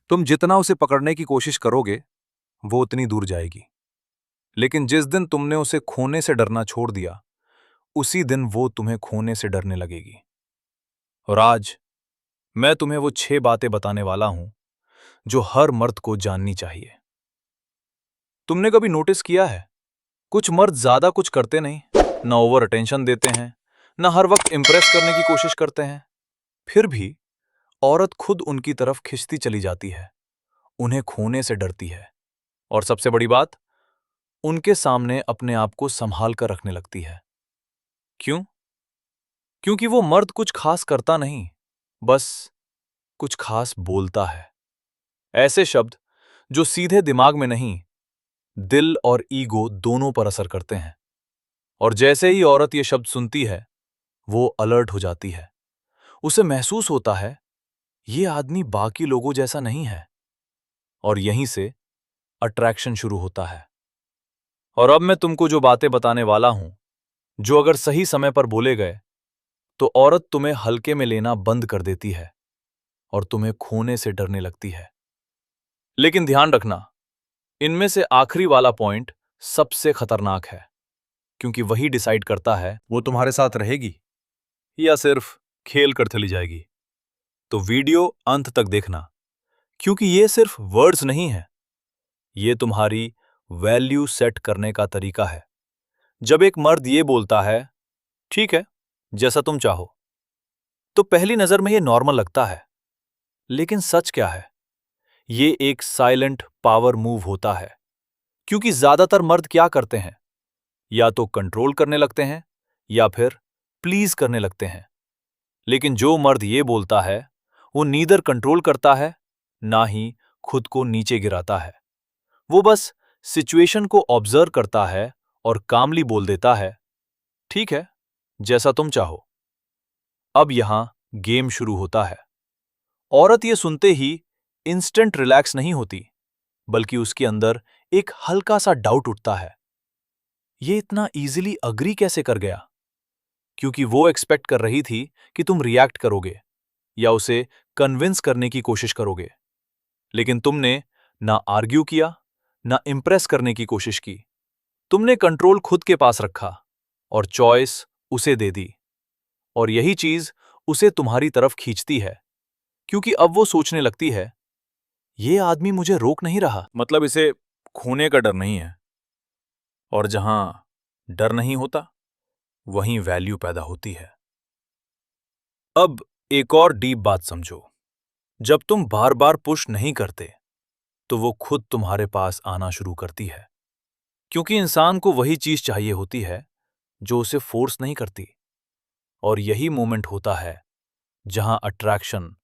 तुम जितना उसे पकड़ने की कोशिश करोगे, वो उतनी दूर जाएगी। लेकिन जिस दिन तुमने उसे खोने से डरना छोड़ दिया, उसी दिन वो तुम्हें खोने से डरने लगेगी। और आज मैं तुम्हें वो 6 बातें बताने वाला हूं जो हर मर्द को जाननी चाहिए। तुमने कभी नोटिस किया है, कुछ मर्द ज्यादा कुछ करते नहीं, ना ओवर अटेंशन देते हैं, ना हर वक्त इंप्रेस करने की कोशिश करते हैं, फिर भी औरत खुद उनकी तरफ खिंचती चली जाती है, उन्हें खोने से डरती है, और सबसे बड़ी बात, उनके सामने अपने आप को संभाल कर रखने लगती है। क्यों? क्योंकि वो मर्द कुछ खास करता नहीं, बस कुछ खास बोलता है। ऐसे शब्द जो सीधे दिमाग में नहीं, दिल और ईगो दोनों पर असर करते हैं। और जैसे ही औरत ये शब्द सुनती है, वो अलर्ट हो जाती है। उसे महसूस होता है, ये आदमी बाकी लोगों जैसा नहीं है। और यहीं से अट्रैक्शन शुरू होता है। और अब मैं तुमको जो बातें बताने वाला हूं, जो अगर सही समय पर बोले गए, तो औरत तुम्हें हल्के में लेना बंद कर देती है और तुम्हें खोने से डरने लगती है। लेकिन ध्यान रखना, इनमें से आखिरी वाला पॉइंट सबसे खतरनाक है, क्योंकि वही डिसाइड करता है वो तुम्हारे साथ रहेगी या सिर्फ खेल कर चली जाएगी। तो वीडियो अंत तक देखना, क्योंकि ये सिर्फ वर्ड्स नहीं है, ये तुम्हारी वैल्यू सेट करने का तरीका है। जब एक मर्द ये बोलता है, ठीक है, जैसा तुम चाहो, तो पहली नजर में ये नॉर्मल लगता है। लेकिन सच क्या है? ये एक साइलेंट पावर मूव होता है। क्योंकि ज्यादातर मर्द क्या करते हैं, या तो कंट्रोल करने लगते हैं या फिर प्लीज करने लगते हैं। लेकिन जो मर्द ये बोलता है, वो नीदर कंट्रोल करता है, ना ही खुद को नीचे गिराता है। वो बस सिचुएशन को ऑब्जर्व करता है और कामली बोल देता है, ठीक है, जैसा तुम चाहो। अब यहां गेम शुरू होता है। औरत ये सुनते ही इंस्टेंट रिलैक्स नहीं होती, बल्कि उसके अंदर एक हल्का सा डाउट उठता है। ये इतना इजीली अग्री कैसे कर गया? क्योंकि वो एक्सपेक्ट कर रही थी कि तुम रिएक्ट करोगे या उसे कन्विंस करने की कोशिश करोगे। लेकिन तुमने ना आर्ग्यू किया, ना इंप्रेस करने की कोशिश की। तुमने कंट्रोल खुद के पास रखा और चॉइस उसे दे दी। और यही चीज उसे तुम्हारी तरफ खींचती है, क्योंकि अब वो सोचने लगती है, ये आदमी मुझे रोक नहीं रहा, मतलब इसे खोने का डर नहीं है। और जहां डर नहीं होता, वहीं वैल्यू पैदा होती है। अब एक और डीप बात समझो। जब तुम बार बार पुश नहीं करते, तो वो खुद तुम्हारे पास आना शुरू करती है। क्योंकि इंसान को वही चीज चाहिए होती है जो उसे फोर्स नहीं करती। और यही मोमेंट होता है जहां अट्रैक्शन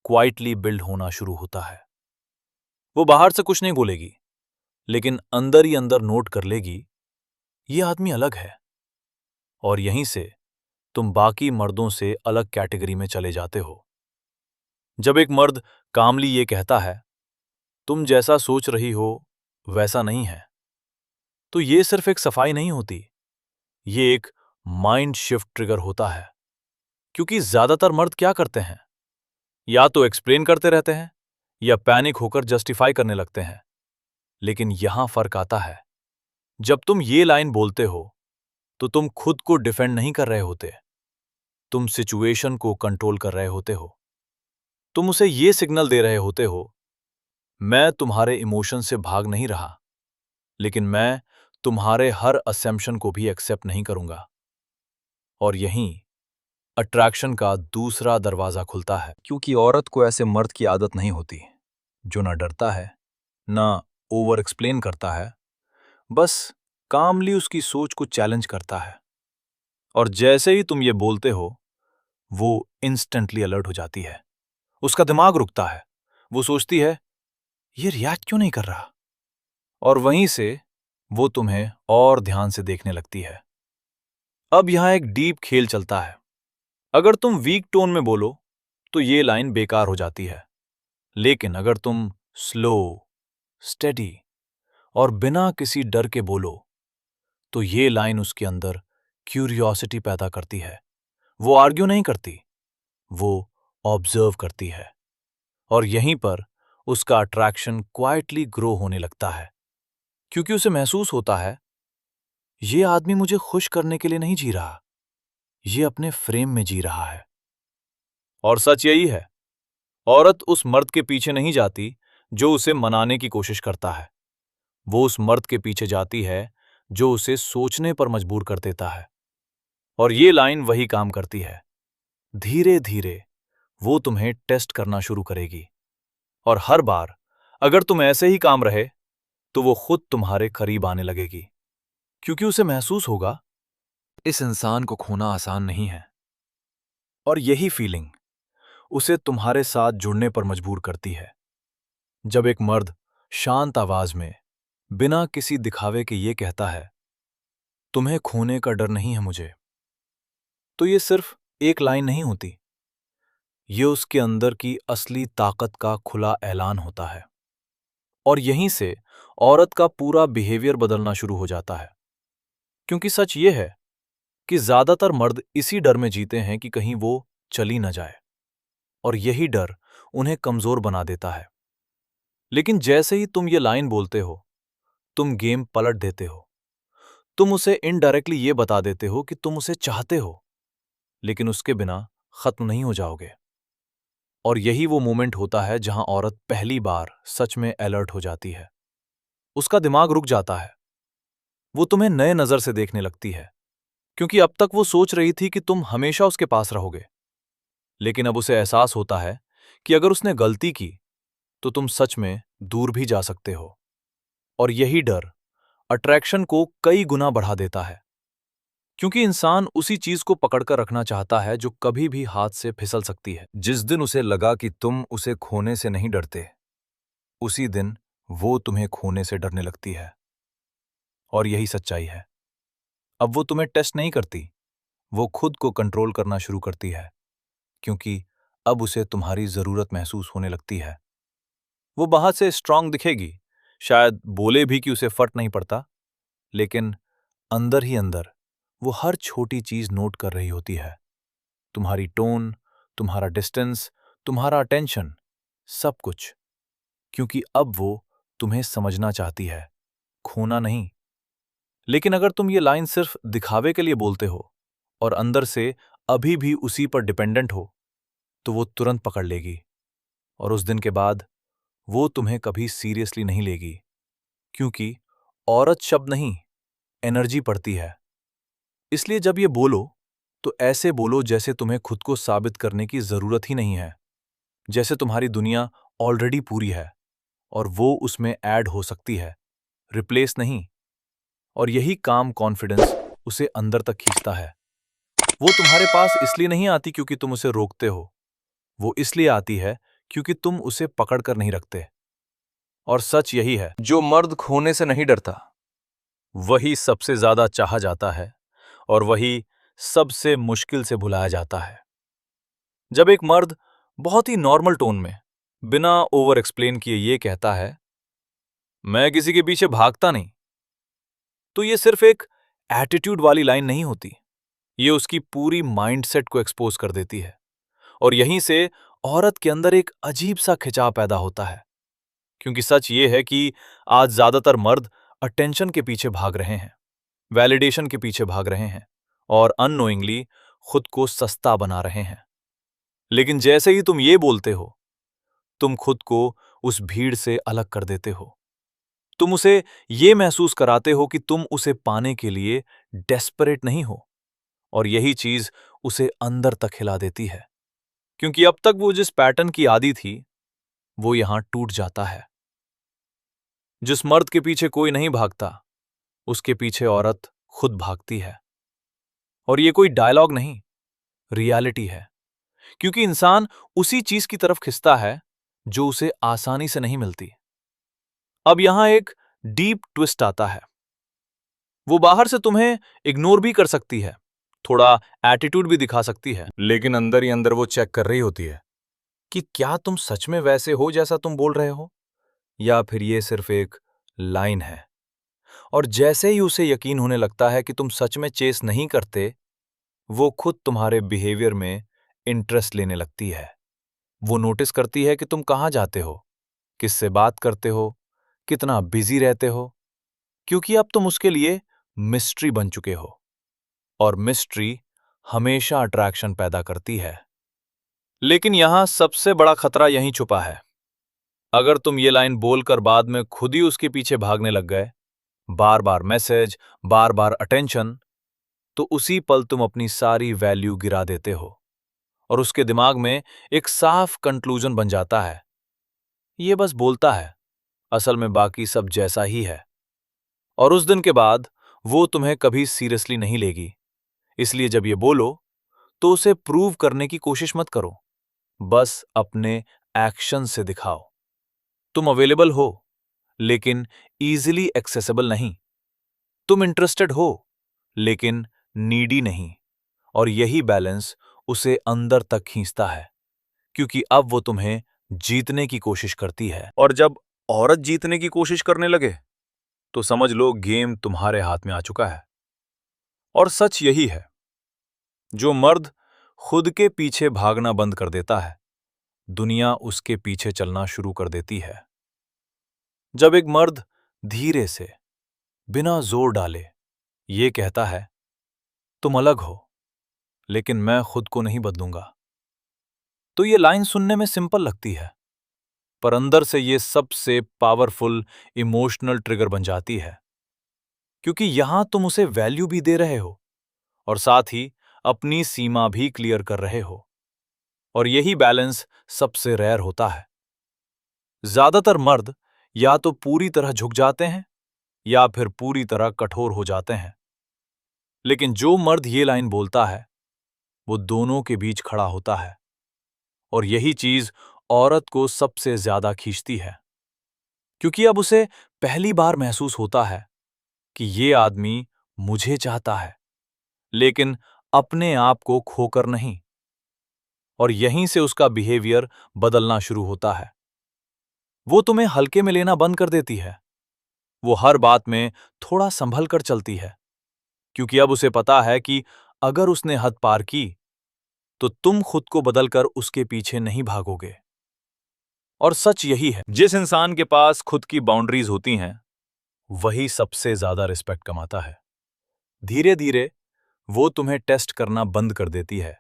क्वाइटली बिल्ड होना शुरू होता है। वो बाहर से कुछ नहीं बोलेगी, लेकिन अंदर ही अंदर नोट कर लेगी, ये आदमी अलग है। और यहीं से तुम बाकी मर्दों से अलग कैटेगरी में चले जाते हो। जब एक मर्द कामली ये कहता है, तुम जैसा सोच रही हो वैसा नहीं है, तो ये सिर्फ एक सफाई नहीं होती, ये एक माइंड शिफ्ट ट्रिगर होता है। क्योंकि ज्यादातर मर्द क्या करते हैं, या तो एक्सप्लेन करते रहते हैं या पैनिक होकर जस्टिफाई करने लगते हैं। लेकिन यहां फर्क आता है, जब तुम ये लाइन बोलते हो, तो तुम खुद को डिफेंड नहीं कर रहे होते, तुम सिचुएशन को कंट्रोल कर रहे होते हो। तुम उसे ये सिग्नल दे रहे होते हो, मैं तुम्हारे इमोशन से भाग नहीं रहा, लेकिन मैं तुम्हारे हर असेम्पशन को भी एक्सेप्ट नहीं करूंगा। और यहीं अट्रैक्शन का दूसरा दरवाजा खुलता है। क्योंकि औरत को ऐसे मर्द की आदत नहीं होती जो ना डरता है, ना ओवर एक्सप्लेन करता है, बस कामली उसकी सोच को चैलेंज करता है। और जैसे ही तुम ये बोलते हो, वो इंस्टेंटली अलर्ट हो जाती है। उसका दिमाग रुकता है, वो सोचती है, ये रिएक्ट क्यों नहीं कर रहा? और वहीं से वो तुम्हें और ध्यान से देखने लगती है। अब यहां एक डीप खेल चलता है। अगर तुम वीक टोन में बोलो, तो ये लाइन बेकार हो जाती है। लेकिन अगर तुम स्लो, स्टेडी और बिना किसी डर के बोलो, तो ये लाइन उसके अंदर क्यूरियोसिटी पैदा करती है। वो आर्ग्यू नहीं करती, वो ऑब्जर्व करती है। और यहीं पर उसका अट्रैक्शन क्वाइटली ग्रो होने लगता है, क्योंकि उसे महसूस होता है ये आदमी मुझे खुश करने के लिए नहीं जी रहा, ये अपने फ्रेम में जी रहा है। और सच यही है, औरत उस मर्द के पीछे नहीं जाती जो उसे मनाने की कोशिश करता है, वो उस मर्द के पीछे जाती है जो उसे सोचने पर मजबूर कर देता है। और ये लाइन वही काम करती है। धीरे धीरे वो तुम्हें टेस्ट करना शुरू करेगी, और हर बार अगर तुम ऐसे ही काम रहे तो वो खुद तुम्हारे करीब आने लगेगी, क्योंकि उसे महसूस होगा इस इंसान को खोना आसान नहीं है। और यही फीलिंग उसे तुम्हारे साथ जुड़ने पर मजबूर करती है। जब एक मर्द शांत आवाज में बिना किसी दिखावे के ये कहता है तुम्हें खोने का डर नहीं है मुझे, तो ये सिर्फ एक लाइन नहीं होती, ये उसके अंदर की असली ताकत का खुला ऐलान होता है। और यहीं से औरत का पूरा बिहेवियर बदलना शुरू हो जाता है, क्योंकि सच ये है कि ज्यादातर मर्द इसी डर में जीते हैं कि कहीं वो चली न जाए, और यही डर उन्हें कमजोर बना देता है। लेकिन जैसे ही तुम ये लाइन बोलते हो, तुम गेम पलट देते हो। तुम उसे इनडायरेक्टली ये बता देते हो कि तुम उसे चाहते हो, लेकिन उसके बिना खत्म नहीं हो जाओगे। और यही वो मोमेंट होता है जहां औरत पहली बार सच में अलर्ट हो जाती है। उसका दिमाग रुक जाता है, वो तुम्हें नए नजर से देखने लगती है, क्योंकि अब तक वो सोच रही थी कि तुम हमेशा उसके पास रहोगे। लेकिन अब उसे एहसास होता है कि अगर उसने गलती की तो तुम सच में दूर भी जा सकते हो। और यही डर अट्रैक्शन को कई गुना बढ़ा देता है, क्योंकि इंसान उसी चीज को पकड़कर रखना चाहता है जो कभी भी हाथ से फिसल सकती है। जिस दिन उसे लगा कि तुम उसे खोने से नहीं डरते, उसी दिन वो तुम्हें खोने से डरने लगती है। और यही सच्चाई है। अब वो तुम्हें टेस्ट नहीं करती, वो खुद को कंट्रोल करना शुरू करती है, क्योंकि अब उसे तुम्हारी जरूरत महसूस होने लगती है। वो बाहर से स्ट्रांग दिखेगी, शायद बोले भी कि उसे फर्क नहीं पड़ता, लेकिन अंदर ही अंदर वो हर छोटी चीज नोट कर रही होती है। तुम्हारी टोन, तुम्हारा डिस्टेंस, तुम्हारा अटेंशन, सब कुछ। क्योंकि अब वो तुम्हें समझना चाहती है, खोना नहीं। लेकिन अगर तुम ये लाइन सिर्फ दिखावे के लिए बोलते हो और अंदर से अभी भी उसी पर डिपेंडेंट हो, तो वो तुरंत पकड़ लेगी। और उस दिन के बाद वो तुम्हें कभी सीरियसली नहीं लेगी, क्योंकि औरत शब्द नहीं, एनर्जी पड़ती है। इसलिए जब ये बोलो तो ऐसे बोलो जैसे तुम्हें खुद को साबित करने की जरूरत ही नहीं है, जैसे तुम्हारी दुनिया ऑलरेडी पूरी है और वो उसमें ऐड हो सकती है, रिप्लेस नहीं। और यही काम कॉन्फिडेंस उसे अंदर तक खींचता है। वो तुम्हारे पास इसलिए नहीं आती क्योंकि तुम उसे रोकते हो, वो इसलिए आती है क्योंकि तुम उसे पकड़ कर नहीं रखते। और सच यही है, जो मर्द खोने से नहीं डरता वही सबसे ज्यादा चाहा जाता है, और वही सबसे मुश्किल से भुलाया जाता है। जब एक मर्द बहुत ही नॉर्मल टोन में, बिना ओवर एक्सप्लेन किए ये कहता है मैं किसी के पीछे भागता नहीं, तो ये सिर्फ एक एटीट्यूड वाली लाइन नहीं होती, ये उसकी पूरी माइंडसेट को एक्सपोज कर देती है। और यहीं से औरत के अंदर एक अजीब सा खिंचाव पैदा होता है, क्योंकि सच ये है कि आज ज्यादातर मर्द अटेंशन के पीछे भाग रहे हैं, वैलिडेशन के पीछे भाग रहे हैं, और अननोइंगली खुद को सस्ता बना रहे हैं। लेकिन जैसे ही तुम ये बोलते हो, तुम खुद को उस भीड़ से अलग कर देते हो। तुम उसे ये महसूस कराते हो कि तुम उसे पाने के लिए डेस्परेट नहीं हो, और यही चीज उसे अंदर तक हिला देती है, क्योंकि अब तक वो जिस पैटर्न की आदी थी वो यहां टूट जाता है। जिस मर्द के पीछे कोई नहीं भागता, उसके पीछे औरत खुद भागती है। और ये कोई डायलॉग नहीं, रियलिटी है, क्योंकि इंसान उसी चीज की तरफ खिंचता है जो उसे आसानी से नहीं मिलती। अब यहां एक डीप ट्विस्ट आता है। वो बाहर से तुम्हें इग्नोर भी कर सकती है, थोड़ा एटीट्यूड भी दिखा सकती है, लेकिन अंदर ही अंदर वो चेक कर रही होती है कि क्या तुम सच में वैसे हो जैसा तुम बोल रहे हो, या फिर ये सिर्फ एक लाइन है। और जैसे ही उसे यकीन होने लगता है कि तुम सच में चेस नहीं करते, वो खुद तुम्हारे बिहेवियर में इंटरेस्ट लेने लगती है। वो नोटिस करती है कि तुम कहाँ जाते हो, किससे बात करते हो, कितना बिजी रहते हो, क्योंकि अब तुम उसके लिए मिस्ट्री बन चुके हो। और मिस्ट्री हमेशा अट्रैक्शन पैदा करती है। लेकिन यहां सबसे बड़ा खतरा यहीं छुपा है। अगर तुम ये लाइन बोलकर बाद में खुद ही उसके पीछे भागने लग गए, बार बार मैसेज, बार बार अटेंशन, तो उसी पल तुम अपनी सारी वैल्यू गिरा देते हो और उसके दिमाग में एक साफ कंक्लूजन बन जाता है, ये बस बोलता है, असल में बाकी सब जैसा ही है। और उस दिन के बाद वो तुम्हें कभी सीरियसली नहीं लेगी। इसलिए जब ये बोलो तो उसे प्रूव करने की कोशिश मत करो, बस अपने एक्शन से दिखाओ। तुम अवेलेबल हो, लेकिन इजीली एक्सेसिबल नहीं। तुम इंटरेस्टेड हो, लेकिन नीडी नहीं। और यही बैलेंस उसे अंदर तक खींचता है, क्योंकि अब वो तुम्हें जीतने की कोशिश करती है। और जब औरत जीतने की कोशिश करने लगे, तो समझ लो गेम तुम्हारे हाथ में आ चुका है। और सच यही है, जो मर्द खुद के पीछे भागना बंद कर देता है, दुनिया उसके पीछे चलना शुरू कर देती है। जब एक मर्द धीरे से, बिना जोर डाले, ये कहता है, तुम अलग हो, लेकिन मैं खुद को नहीं बदलूंगा, तो ये लाइन सुनने में सिंपल लगती है, पर अंदर से ये सबसे पावरफुल इमोशनल ट्रिगर बन जाती है। क्योंकि यहां तुम उसे वैल्यू भी दे रहे हो और साथ ही अपनी सीमा भी क्लियर कर रहे हो। और यही बैलेंस सबसे रेयर होता है। ज्यादातर मर्द या तो पूरी तरह झुक जाते हैं या फिर पूरी तरह कठोर हो जाते हैं। लेकिन जो मर्द ये लाइन बोलता है, वो दोनों के बीच खड़ा होता है। और यही चीज औरत को सबसे ज्यादा खींचती है, क्योंकि अब उसे पहली बार महसूस होता है कि ये आदमी मुझे चाहता है, लेकिन अपने आप को खोकर नहीं। और यहीं से उसका बिहेवियर बदलना शुरू होता है। वो तुम्हें हल्के में लेना बंद कर देती है। वो हर बात में थोड़ा संभल कर चलती है, क्योंकि अब उसे पता है कि अगर उसने हद पार की, तो तुम खुद को बदलकर उसके पीछे नहीं भागोगे। और सच यही है, जिस इंसान के पास खुद की बाउंड्रीज होती हैं, वही सबसे ज्यादा रिस्पेक्ट कमाता है। धीरे धीरे वो तुम्हें टेस्ट करना बंद कर देती है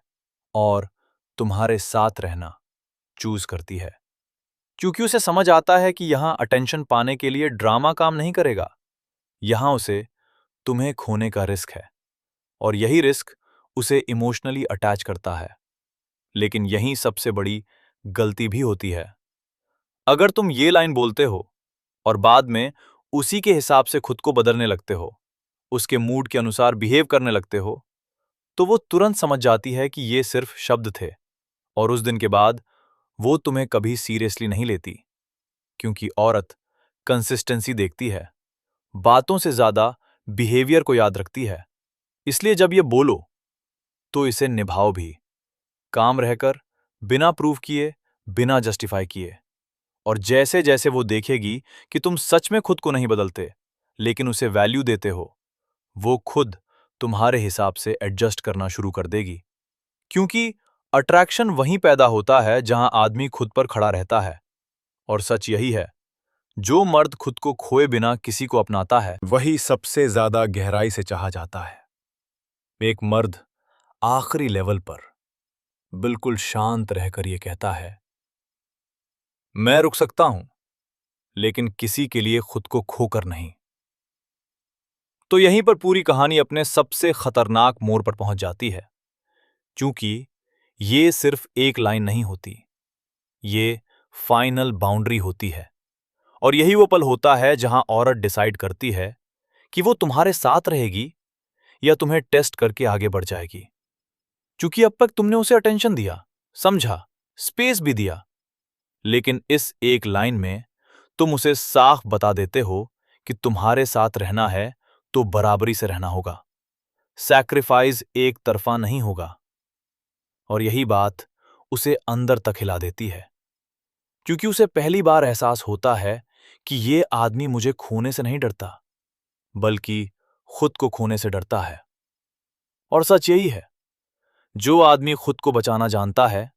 और तुम्हारे साथ रहना चूज करती है, क्योंकि उसे समझ आता है कि यहां अटेंशन पाने के लिए ड्रामा काम नहीं करेगा। यहां उसे तुम्हें खोने का रिस्क है, और यही रिस्क उसे इमोशनली अटैच करता है। लेकिन यही सबसे बड़ी गलती भी होती है। अगर तुम ये लाइन बोलते हो और बाद में उसी के हिसाब से खुद को बदलने लगते हो, उसके मूड के अनुसार बिहेव करने लगते हो, तो वो तुरंत समझ जाती है कि ये सिर्फ शब्द थे। और उस दिन के बाद वो तुम्हें कभी सीरियसली नहीं लेती, क्योंकि औरत कंसिस्टेंसी देखती है, बातों से ज्यादा बिहेवियर को याद रखती है। इसलिए जब ये बोलो, तो इसे निभाओ भी, काम रहकर, बिना प्रूव किए, बिना जस्टिफाई किए। और जैसे जैसे वो देखेगी कि तुम सच में खुद को नहीं बदलते, लेकिन उसे वैल्यू देते हो, वो खुद तुम्हारे हिसाब से एडजस्ट करना शुरू कर देगी। क्योंकि अट्रैक्शन वहीं पैदा होता है जहां आदमी खुद पर खड़ा रहता है। और सच यही है, जो मर्द खुद को खोए बिना किसी को अपनाता है, वही सबसे ज्यादा गहराई से चाहा जाता है। एक मर्द आखिरी लेवल पर बिल्कुल शांत रहकर यह कहता है, मैं रुक सकता हूं, लेकिन किसी के लिए खुद को खोकर नहीं। तो यहीं पर पूरी कहानी अपने सबसे खतरनाक मोड़ पर पहुंच जाती है, क्योंकि ये सिर्फ एक लाइन नहीं होती, ये फाइनल बाउंड्री होती है। और यही वो पल होता है जहां औरत डिसाइड करती है कि वो तुम्हारे साथ रहेगी या तुम्हें टेस्ट करके आगे बढ़ जाएगी। क्योंकि अब तक तुमने उसे अटेंशन दिया, समझा, स्पेस भी दिया, लेकिन इस एक लाइन में तुम उसे साफ बता देते हो कि तुम्हारे साथ रहना है तो बराबरी से रहना होगा, सैक्रिफाइस एक तरफा नहीं होगा। और यही बात उसे अंदर तक हिला देती है, क्योंकि उसे पहली बार एहसास होता है कि ये आदमी मुझे खोने से नहीं डरता, बल्कि खुद को खोने से डरता है। और सच यही है, जो आदमी खुद को बचाना जानता है,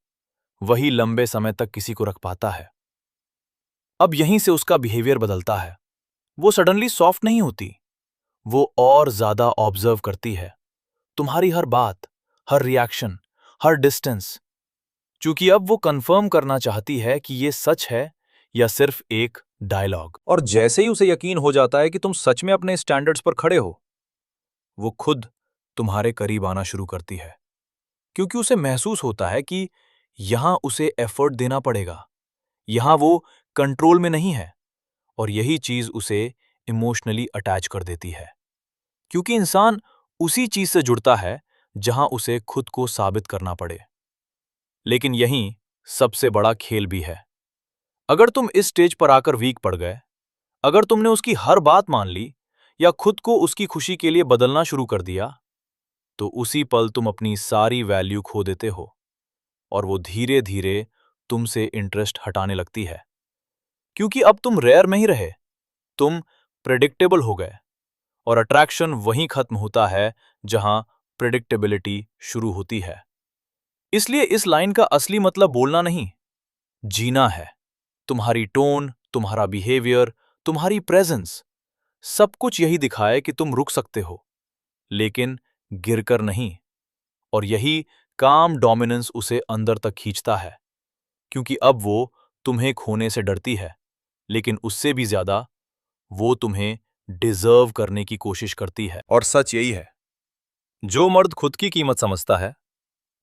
वही लंबे समय तक किसी को रख पाता है। अब यहीं से उसका बिहेवियर बदलता है। वो सडनली सॉफ्ट नहीं होती, वो और ज्यादा ऑब्जर्व करती है, तुम्हारी हर बात, हर रिएक्शन, हर डिस्टेंस। क्योंकि अब वो कंफर्म करना चाहती है कि ये सच है या सिर्फ एक डायलॉग। और जैसे ही उसे यकीन हो जाता है कि तुम सच में अपने स्टैंडर्ड्स पर खड़े हो, वो खुद तुम्हारे करीब आना शुरू करती है। क्योंकि उसे महसूस होता है कि यहां उसे एफर्ट देना पड़ेगा, यहां वो कंट्रोल में नहीं है। और यही चीज उसे इमोशनली अटैच कर देती है। क्योंकि इंसान उसी चीज से जुड़ता है जहां उसे खुद को साबित करना पड़े। लेकिन यही सबसे बड़ा खेल भी है। अगर तुम इस स्टेज पर आकर वीक पड़ गए, अगर तुमने उसकी हर बात मान ली या खुद को उसकी खुशी के लिए बदलना शुरू कर दिया, तो उसी पल तुम अपनी सारी वैल्यू खो देते हो और वो धीरे धीरे तुमसे इंटरेस्ट हटाने लगती है। क्योंकि अब तुम रेयर नहीं रहे, तुम प्रेडिक्टेबल हो गए। और अट्रैक्शन वहीं खत्म होता है जहां प्रेडिक्टेबिलिटी शुरू होती है। इसलिए इस लाइन का असली मतलब बोलना नहीं, जीना है। तुम्हारी टोन, तुम्हारा बिहेवियर, तुम्हारी प्रेजेंस, सब कुछ यही दिखाए कि तुम रुक सकते हो, लेकिन गिरकर नहीं। और यही काम डोमिनेंस उसे अंदर तक खींचता है। क्योंकि अब वो तुम्हें खोने से डरती है, लेकिन उससे भी ज्यादा वो तुम्हें डिजर्व करने की कोशिश करती है। और सच यही है, जो मर्द खुद की कीमत समझता है,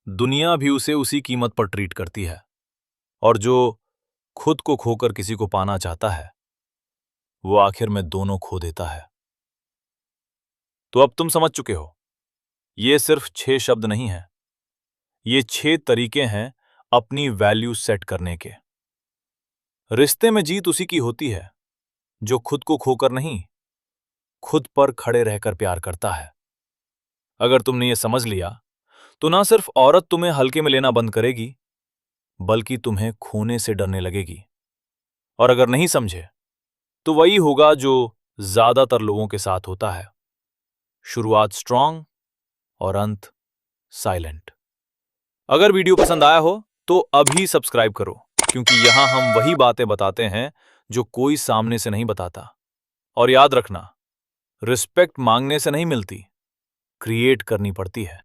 दुनिया भी उसे उसी कीमत पर ट्रीट करती है। और जो खुद को खोकर किसी को पाना चाहता है, वो आखिर में दोनों खो देता है। तो अब तुम समझ चुके हो, ये सिर्फ 6 शब्द नहीं है, ये 6 तरीके हैं अपनी वैल्यू सेट करने के। रिश्ते में जीत उसी की होती है जो खुद को खोकर नहीं, खुद पर खड़े रहकर प्यार करता है। अगर तुमने ये समझ लिया, तो ना सिर्फ औरत तुम्हें हल्के में लेना बंद करेगी, बल्कि तुम्हें खोने से डरने लगेगी। और अगर नहीं समझे, तो वही होगा जो ज्यादातर लोगों के साथ होता है। शुरुआत स्ट्रांग और अंत साइलेंट। अगर वीडियो पसंद आया हो तो अभी सब्सक्राइब करो, क्योंकि यहां हम वही बातें बताते हैं जो कोई सामने से नहीं बताता। और याद रखना, रिस्पेक्ट मांगने से नहीं मिलती, क्रिएट करनी पड़ती है।